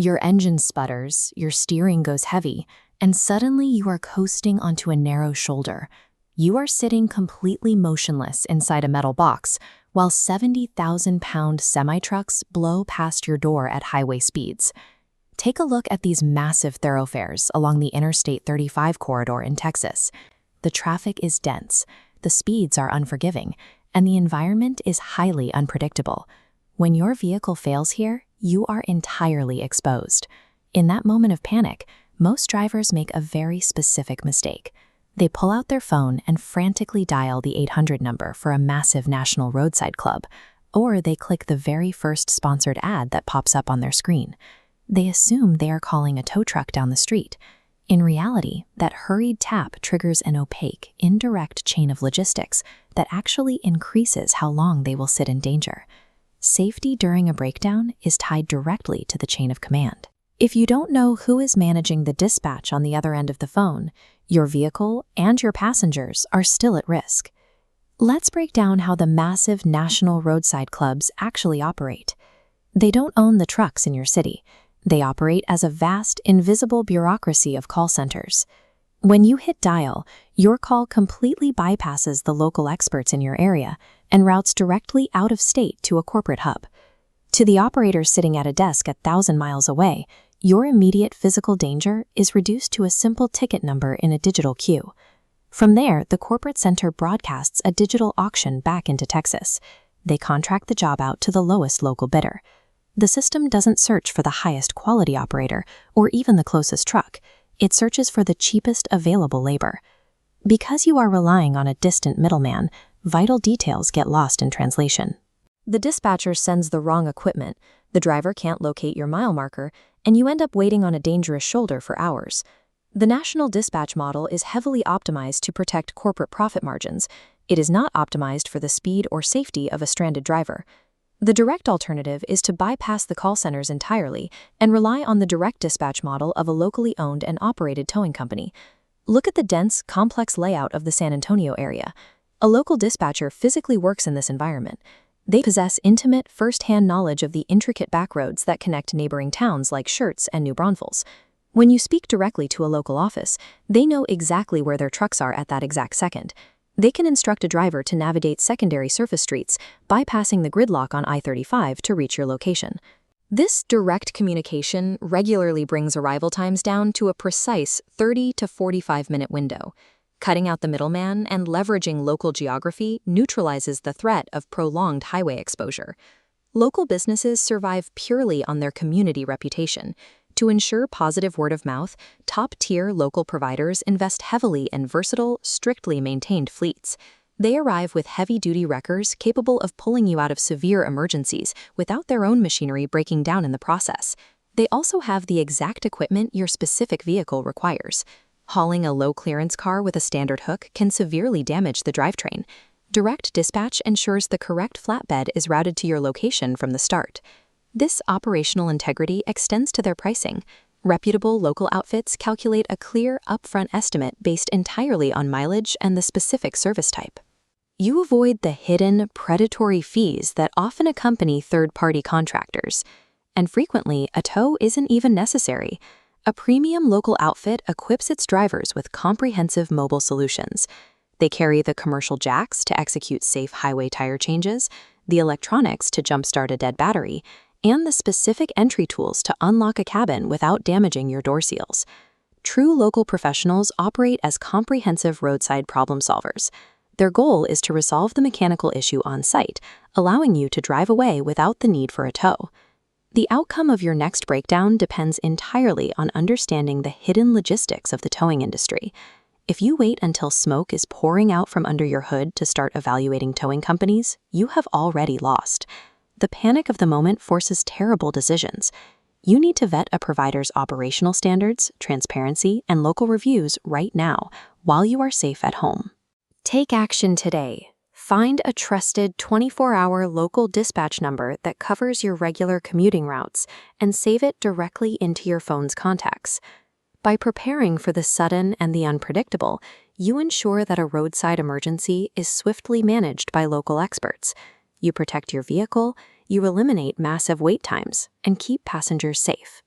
Your engine sputters, your steering goes heavy, and suddenly you are coasting onto a narrow shoulder. You are sitting completely motionless inside a metal box, while 70,000-pound semi-trucks blow past your door at highway speeds. Take a look at these massive thoroughfares along the Interstate 35 corridor in Texas. The traffic is dense, the speeds are unforgiving, and the environment is highly unpredictable. When your vehicle fails here, you are entirely exposed. In that moment of panic, most drivers make a very specific mistake. They pull out their phone and frantically dial the 800 number for a massive national roadside club, or they click the very first sponsored ad that pops up on their screen. They assume they are calling a tow truck down the street. In reality, that hurried tap triggers an opaque, indirect chain of logistics that actually increases how long they will sit in danger. Safety during a breakdown is tied directly to the chain of command. If you don't know who is managing the dispatch on the other end of the phone, your vehicle and your passengers are still at risk. Let's break down how the massive national roadside clubs actually operate. They don't own the trucks in your city. They operate as a vast, invisible bureaucracy of call centers. When you hit dial, your call completely bypasses the local experts in your area and routes directly out of state to a corporate hub. To the operator sitting at a desk 1,000 miles away, your immediate physical danger is reduced to a simple ticket number in a digital queue. From there, the corporate center broadcasts a digital auction back into Texas. They contract the job out to the lowest local bidder. The system doesn't search for the highest quality operator or even the closest truck. It searches for the cheapest available labor. Because you are relying on a distant middleman, vital details get lost in translation. The dispatcher sends the wrong equipment, the driver can't locate your mile marker, and you end up waiting on a dangerous shoulder for hours. The national dispatch model is heavily optimized to protect corporate profit margins. It is not optimized for the speed or safety of a stranded driver. The direct alternative is to bypass the call centers entirely and rely on the direct dispatch model of a locally owned and operated towing company. Look at the dense, complex layout of the San Antonio area. A local dispatcher physically works in this environment. They possess intimate, first-hand knowledge of the intricate backroads that connect neighboring towns like Schertz and New Braunfels. When you speak directly to a local office, they know exactly where their trucks are at that exact second. They can instruct a driver to navigate secondary surface streets, bypassing the gridlock on I-35 to reach your location. This direct communication regularly brings arrival times down to a precise 30 to 45-minute window. Cutting out the middleman and leveraging local geography neutralizes the threat of prolonged highway exposure. Local businesses survive purely on their community reputation. To ensure positive word of mouth, top-tier local providers invest heavily in versatile, strictly maintained fleets. They arrive with heavy-duty wreckers capable of pulling you out of severe emergencies without their own machinery breaking down in the process. They also have the exact equipment your specific vehicle requires. Hauling a low-clearance car with a standard hook can severely damage the drivetrain. Direct dispatch ensures the correct flatbed is routed to your location from the start. This operational integrity extends to their pricing. Reputable local outfits calculate a clear, upfront estimate based entirely on mileage and the specific service type. You avoid the hidden, predatory fees that often accompany third-party contractors. And frequently, a tow isn't even necessary. A premium local outfit equips its drivers with comprehensive mobile solutions. They carry the commercial jacks to execute safe highway tire changes, the electronics to jumpstart a dead battery, and the specific entry tools to unlock a cabin without damaging your door seals. True local professionals operate as comprehensive roadside problem solvers. Their goal is to resolve the mechanical issue on site, allowing you to drive away without the need for a tow. The outcome of your next breakdown depends entirely on understanding the hidden logistics of the towing industry. If you wait until smoke is pouring out from under your hood to start evaluating towing companies, you have already lost. The panic of the moment forces terrible decisions. You need to vet a provider's operational standards, transparency, and local reviews right now, while you are safe at home. Take action today. Find a trusted 24-hour local dispatch number that covers your regular commuting routes and save it directly into your phone's contacts. By preparing for the sudden and the unpredictable, you ensure that a roadside emergency is swiftly managed by local experts. You protect your vehicle, you eliminate massive wait times, and keep passengers safe.